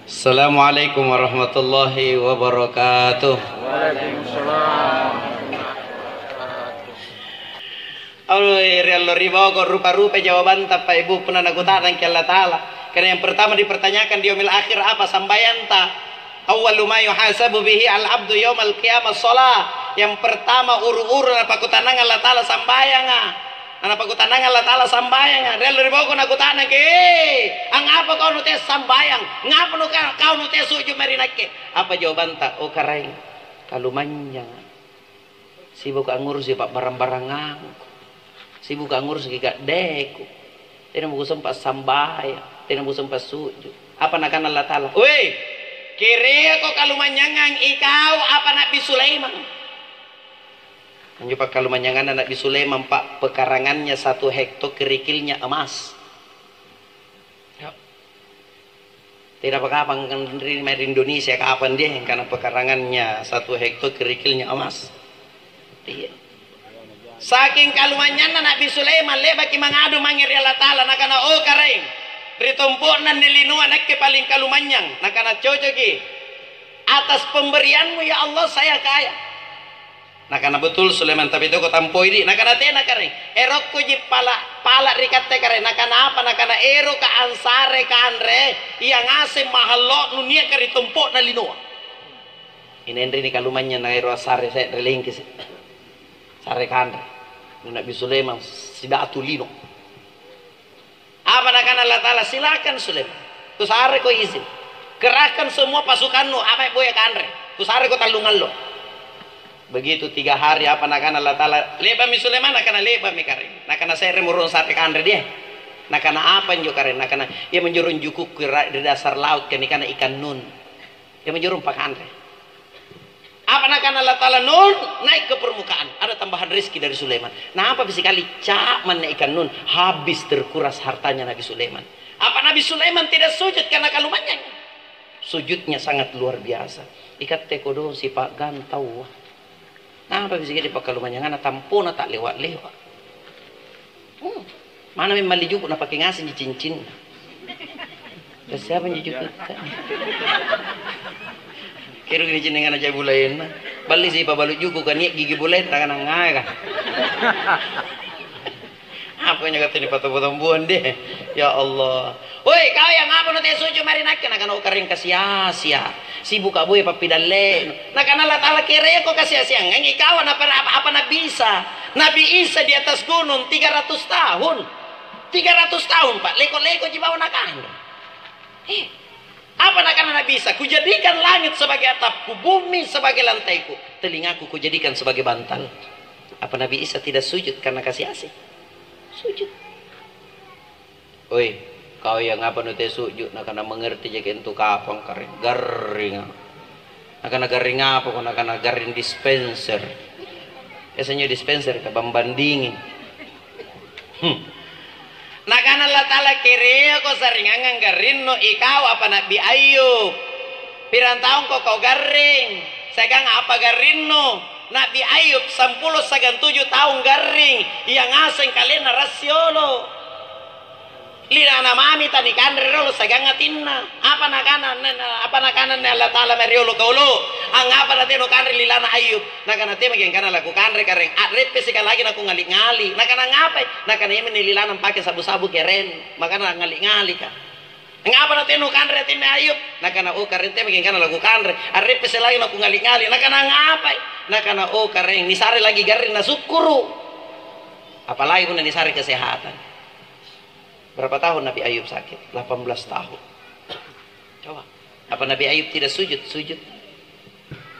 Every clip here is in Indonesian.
Assalamualaikum warahmatullahi wabarakatuh. Waalaikumsalam. Allah riba ko rupa-rupa jawaban tapi ibu pernah nagutaran ke Allah Ta'ala. Karena yang pertama dipertanyakan di yaumil akhir apa sambayan ta? Awwalu ma yuhasabu bihi al-abdu yaumal qiyamah shalah. Yang pertama uru-uru na pakutanang Allah Ta'ala sambayang. Ana pakutanang Allah Ta'ala sambayang. Real riba ko nagutaran ke. Ang apa kau nute sambayang? Ngapa nu kau nute sujud marinakke? Apa jawaban ta? Oh kareng kalumanjang. Sibuk ngurus pak barang-barang ngangku. Sibuk ngurus gak deku. Tidak mau sempat sambayang, tidak mau sempat sujud. Apa nak Allah Ta'ala? Woi, kira kok kalumanyangan ikau apa Nabi Sulaiman? Menjupak kalumanyangan Nabi Sulaiman pak pekarangannya 1 hektar kerikilnya emas. Ya. Tidak apa-apa menerima di Indonesia kapan dia karena pekarangannya 1 hektar kerikilnya emas. Iya. Saking kalumanyan Nabi Sulaiman lebaki mangadu mangir Allah Ta'ala nakana oh kareng ritumpuk nan nilinuan nakke paling kalumanyang nakana cocoki atas pemberianmu ya Allah saya kaya nakana betul Sulaiman tapi itu kok tampoi di nakana tena kareng erok kuji pala rikatte kareng nakana apa nakana ero ka ansare ka andre yang ngasih mahalo nunia ka ritumpuk nan linua ini Henry ni kalumanyan na ero asare saya relingkis sare kandre Nabi Sulaiman sidatu lino apa nak Allah Ta'ala silakan Sulaiman tu sare ko izin kerahkan semua pasukanmu apa boya kandre tu sare ko talungan lo begitu 3 hari apa nak Allah Ta'ala leba mi Sulaiman nakana leba mi kare nakana sare murun sate kandre dia nakana apa njo kare nakana ia menjurun juku di dasar laut kana ikan nun ia menjurun pak kandre apa nak Allah Ta'ala nun naik ke permukaan ada tambahan rezeki dari Sulaiman. Nah apa bisa kali cak menaikkan nun habis terkuras hartanya Nabi Sulaiman. Apa Nabi Sulaiman tidak sujud karena kalumannya? Sujudnya sangat luar biasa. Ikat tekodo si pak gantau. Nah apa bisa kali pak kalumannya ngana tampona tak lewat-lewat. Mana memang lijuk nak pakai ngasih di cincin. Siapa yang lijuk kita? Kira gini jenengan aja bulain balik sih balut juga kan gigi bulain tangan ngai kan apa yang kata ini patah-patah buan deh ya Allah woi kau yang apa nanti sujud mari nak kan kering kasia-sia sibuk abu ya papi dalle nak Allah Ta'ala kira kok kasia-sia ngangi kawan apa Nabi Isa di atas gunung 300 tahun Pak leko-leko di bawah nakan apa nak Nabi Isa? Kujadikan langit sebagai atapku, bumi sebagai lantaiku, telingaku kujadikan sebagai bantal. Apa Nabi Isa tidak sujud karena kasih asih? Sujud. Oi, kau yang apa nute sujud? Nak kena mengerti jaga entu kapang kering, garing. Nak kena garing apa? Nak kena garing dispenser. Biasanya dispenser ke bambandingin. Nak Allah Ta'ala kira kau seringan garin no ikau apa Nabi Ayub pirang tahun kau garing segang apa garin no Nabi Ayub 10 segang 7 tahun garing yang asing kalian rasiolo lina namami tani kandre rolo segang ngatinna apa nakanan Allah Ta'ala meriolo kaulo ang apa natino kandre lilana Ayub nakana tema yang kana laku kandre kareng repe sekali lagi naku ngali-ngali nakana ngapai nakana ini nililana pakai sabu-sabu keren makana ngali-ngali ka ngapa natino kandre tinna Ayub nakana oh karen tema yang kana laku kandre repe sekali lagi naku ngali-ngali nakana ngapai nakana oh kareng nisare lagi garin na sukuru apalagi pun nisare kesehatan. Berapa tahun Nabi Ayub sakit? 18 tahun. Coba. Apa Nabi Ayub tidak sujud? Sujud.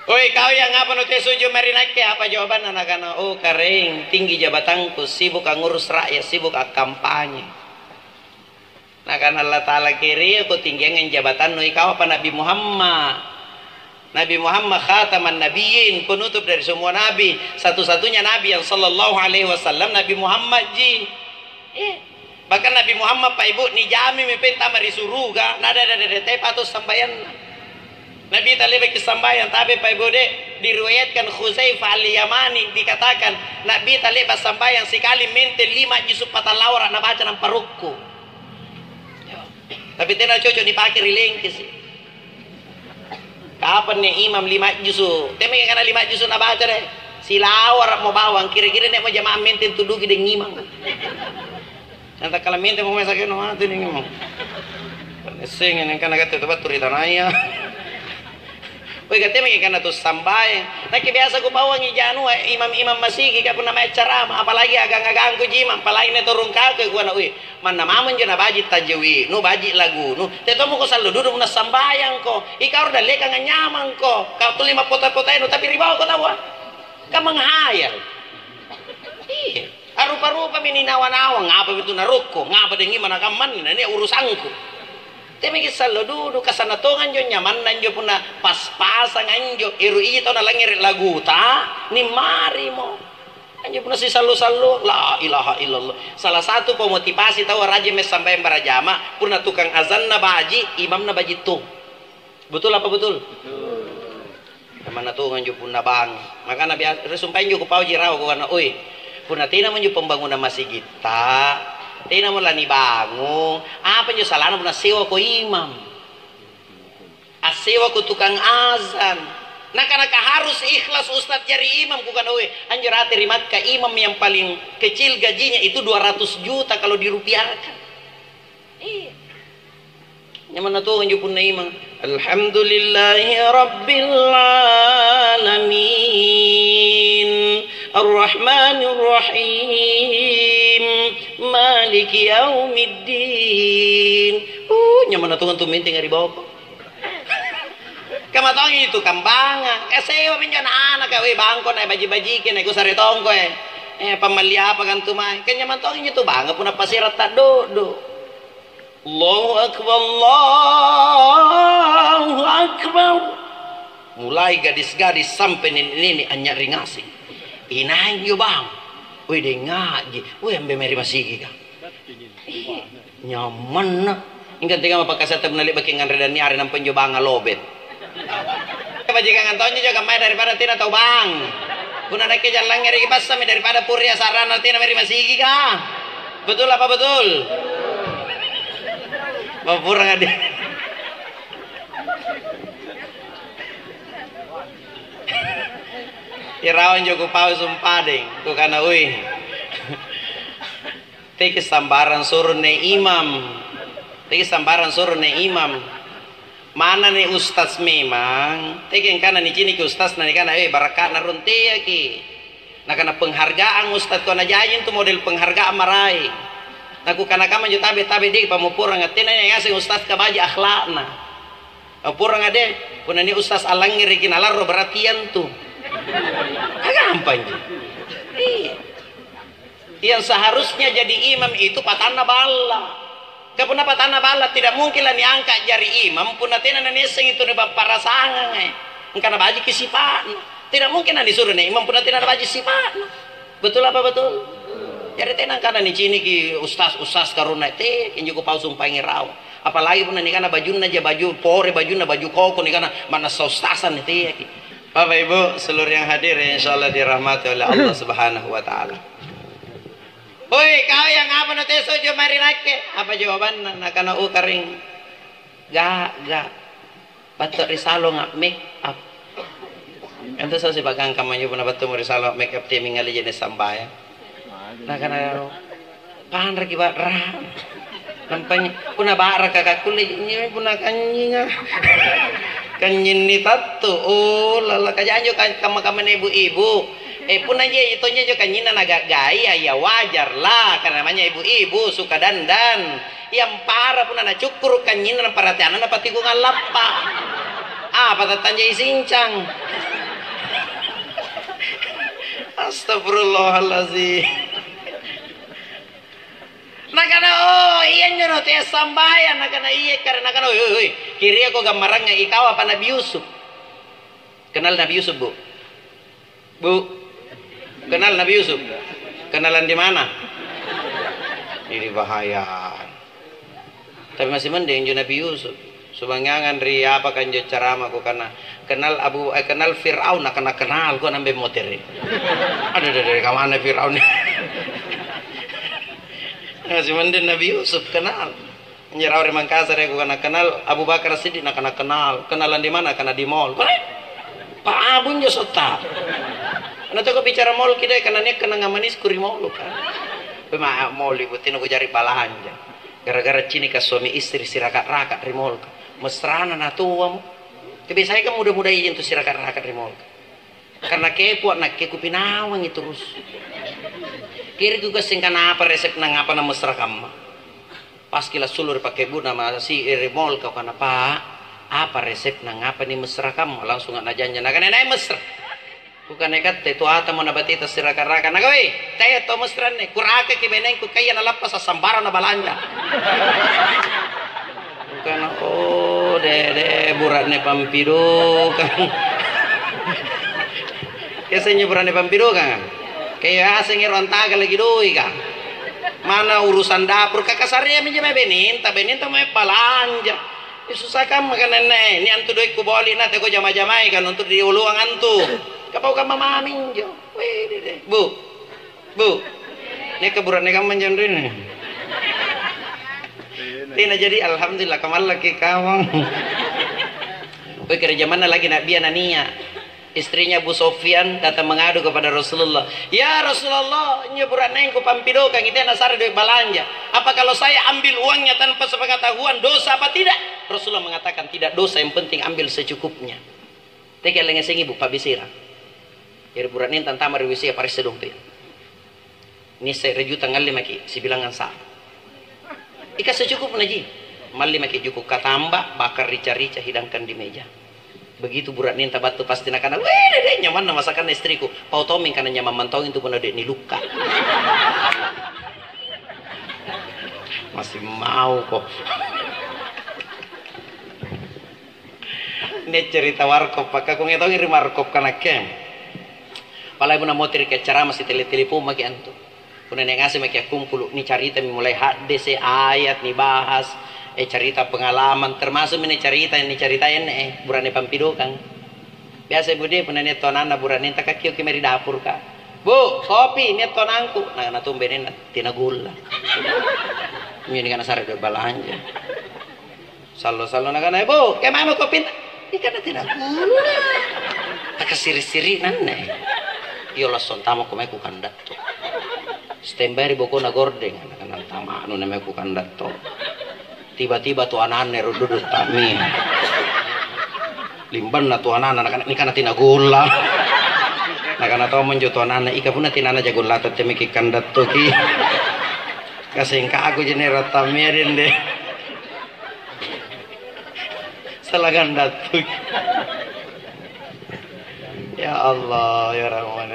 Oi kau yang apa nanti sujud marinakke? Apa jawaban anak-anak? Oh kering, tinggi jabatanku, sibuk ngurus rakyat, sibuk kampanye. Nah kan Allah Ta'ala kiri aku tinggian jabatan noi kau apa Nabi Muhammad. Nabi Muhammad khataman nabiyyin, penutup dari semua nabi. Satu-satunya nabi yang sallallahu alaihi wasallam Nabi Muhammad ji. Bahkan Nabi Muhammad Pak Ibu ni jami mepenta mari suruga nada te patus sambayan Nabi talib ke sambayan tapi Pak Ibu dek diriwayatkan Khuzaifah al-Yamani dikatakan Nabi talib sambayan sekali mente 5 juz patalawra na baca nang parukku tapi tena cocok dipakai rilengkis Kapan nih imam 5 juz? Teme kana 5 juz na baca deh. Silawar mau bawang kira-kira nek mau jamaah menten tudugi deng imam. Nanti kalau menten mau masak no mati ning imam. Sing yang kana kata tempat turi tanaya. Woi katanya kana tuh sampai. Nah biasa ku bawang ijanu imam-imam masih ka pun nama ceramah apalagi agang-agang ku jimam apalagi ne turun kake ku na ui. Mana mamon jana baji tajwi nu baji lagu nu. Teto mo ko salu duduk na sambayang ko. Ikaw udah leka nga nyamang ko. Kau tuh 5 pota-pota nu tapi ribaw ko tawa. Ka menghayal. Iya. Arupa-rupa mininawa-nawa ngapa itu naruko ngapa dengi mana kaman ini urusanku. Tapi kisah lo duduk kasana tongan jo nyaman dan jo puna pas-pasan anjo iru iya tau na langir lagu ta ni mari mo anjo puna si salu-salu la ilaha illallah. Salah satu pemotivasi tahu raja mes sampai berajama puna tukang azan na baji imam na baji tuh betul apa betul? Mana tuh nganju puna bang maka nabi resumpain jo kupau jirau ko kana oi puna tina manju pembangunan masjid kita tina mo lani bangun apa nyo salana puna sewa ko imam asewa ko tukang azan naka harus ikhlas ustad jari imam ku kana we anjur ati rimat ka imam yang paling kecil gajinya itu 200 juta kalau dirupiahkan. Iya nyaman tuh anjur puna imam alhamdulillahi rabbil alamin arrahmanir rahim maliki yaumiddin nyaman tuh antum minting ngari bawa kok kamatong itu kambangan sewa minjo anak we bangko na baji-baji kene ku sare tongko pamalia apa kan tumai kan nyaman tong itu bangga puna pasirat ta do Allahu akbar mulai gadis-gadis sampai ini anyak ringasi inain yo bang wih deh ngaji wih ambe meri masih kan nyaman na ingkan tinggal apa kasih menalik bagi ngan redan nyari nampen jo bang alobet bajikan ngantonnya juga mai daripada tina tau bang pun anak ke jalan ngeri pasami daripada puria sarana tina meri masih kan betul apa betul Mapurang ada. Irawan joko pau sumpadeng ku kana uy. Teki sambaran suruh ne imam. Teki sambaran suruh ne imam. Mana nih ustaz memang? Teki kana ni cini ke ustaz na ni kana barakat na runte ki. Na kana penghargaan ustaz ko na jayin tu model penghargaan marai. Aku kana kama jo tabe di pamupurang atina yang ngasih ustaz kabaji akhlakna. Purang ade puna ni ustaz alangir kinalar ro beratian tu. Gampang. Yang seharusnya jadi imam itu patana bala. Kapuna patana bala tidak mungkin lah diangkat jari imam puna tina naneseng itu ni baparasangan Engkana baji kisipana. Tidak mungkin lah disuruh nih imam puna tina baji sipana. Betul apa betul? Jadi tenang karena ni cini ki ustaz karuna te kinju ko pausung pangirau apalagi pun ni kana baju aja baju pore baju na baju koko ni kana mana ustazan te ki Bapak Ibu seluruh yang hadir insyaallah dirahmati oleh Allah Subhanahu wa taala. Oi kau yang apa na te sojo mari nake apa jawaban na kana karing ga batok risalo ngak make up ento sa si bagang kamanyo pun batok mo risalo make up te mingali jenis sambaya nah karena pahan lagi barra nampaknya puna bara kakak kulit ini puna kanyinya kanyin ni tatu oh lala kajanjo kama ibu-ibu puna je itunya jo kanyinan agak gaya ya wajar lah karena namanya ibu-ibu suka dandan yang parah puna na cukur kanyinan perhatianan apa tikungan lappa apa tatanja isincang astagfirullahaladzim. Nakana iya nyono teh sambayan nakana iya karena nakana kiri aku gambarannya ikaw apa Nabi Yusuf. Kenal Nabi Yusuf bu? Kenal Nabi Yusuf? Kenalan di mana? Ini bahaya. Tapi masih mending jo Nabi Yusuf. Subangangan ri apa kan jo ceramah aku karena kenal Firaun nakana kenal gua nambe motor. Aduh dari kamana Firaun. Masih mending Nabi Yusuf kenal Nyerau di Makassar aku kena kenal Abu Bakar Siddiq nak kena kenal. Kenalan di mana? Karena di mall. Pak Abun jo sota. Ana to ko bicara mall kita karena nek kena ngamanis kuri mall kan. Pema mall ibu tino ko jari balanja. Gara-gara cini ka suami istri sirakat-rakat di mall. Mesrana na tua mo. Tapi saya kan muda-muda izin tuh sirakat-rakat di mall. Karena kepo nak keku pinawang itu terus. Kiri juga singkan apa resep nang apa na mesra kamma. Pas kila sulur pakai bu nama si remol kau kana pak apa resep nang apa nih mesra kamu langsung nggak janji nak nenek mesra bukan nekat itu ata mau nabati tas siraka-raka nak weh saya to mesra nih kurake kibeneng ku kaya nalapas sambara na balanja bukan oh dede burat ne pampido kan kesenya burat ne pampido kan kayak asengnya rontaga lagi doi kan mana urusan dapur kakasarnya menjadi beninta mau balanja susah kan makan nenek ini antu doi ku boli nate ko jama-jamai kan untuk diuluang antu kapau kamu mamin jo bu ini keburan kamu menjandrin tina jadi alhamdulillah kamal lagi kawang oi kerja mana lagi nak biar nania istrinya Abu Sofyan datang mengadu kepada Rasulullah. Ya Rasulullah, nyeburan nengku pampido kang itu nasar duit balanja. Apa kalau saya ambil uangnya tanpa sepengetahuan dosa apa tidak? Rasulullah mengatakan tidak dosa, yang penting ambil secukupnya. Teka lengeseng ibu Pak Bisira. Jadi buran ini tantama rewisi paris sedompe. Ini saya reju tanggal 5 ki, si bilangan sah. Ika secukupnya ji. Mal 5 ki cukup katamba bakar rica-rica hidangkan di meja. Begitu burat ninta batu pasti nak kana weh dede nyaman na masakan istriku pau toming kana nyaman mantong itu pun dede ni luka masih mau kok ini cerita warkop pakai kau ngetong iri warkop kana kem palai pun mau ke cara masih telepon maki antu pun neng ngasih maki kumpul ni cerita mulai hadis ayat ni bahas cerita pengalaman termasuk ini cerita ini burane pampido kang biasa bude punane tonana burane tak kakio ke meri dapur ka bu kopi ini tonangku nah na tumbene tina gula ini kana sare do balanja sallo na kana bu ke mama kopi ikana tina gula tak siri-siri nanne yo lason tamo ko meku kandat to stembari boko na gordeng kana tama anu na meku kandat to tiba-tiba tuh anak-anak rududut kami limban na tuh anak-anak ini karena tina gula nah karena tau menjo tuh anak-anak ika pun tina anak jago latot cemiki kandat tuh ki kasingka aku jenis rata mirin deh salah kandat tuh ya Allah ya Rahman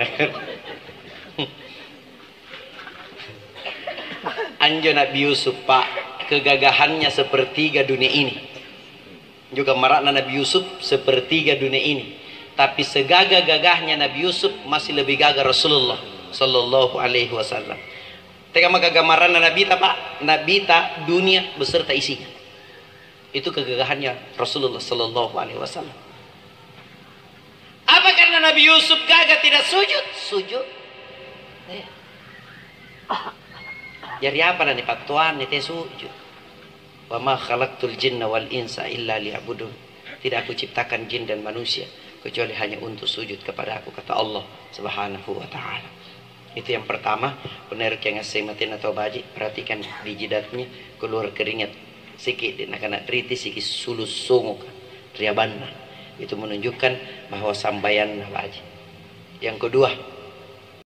anjo Nabi Yusuf pak kegagahannya sepertiga dunia ini juga marakna Nabi Yusuf sepertiga dunia ini tapi segagah-gagahnya Nabi Yusuf masih lebih gagah Rasulullah sallallahu alaihi wasallam teka maka gambaran Nabi ta pak Nabi ta dunia beserta isinya itu kegagahannya Rasulullah sallallahu alaihi wasallam apa karena Nabi Yusuf gagah tidak sujud jadi apa nanti patuan itu sujud. Wa ma khalaqtul jinna wal insa illa liya'budun. Tidak aku ciptakan jin dan manusia kecuali hanya untuk sujud kepada aku kata Allah Subhanahu wa taala. Itu yang pertama, benar yang ngasih matin atau baji, perhatikan di jidatnya keluar keringat sikit dan akan riti sikit sulus sunguk riabanna. Itu menunjukkan bahwa sambayan baji. Yang kedua,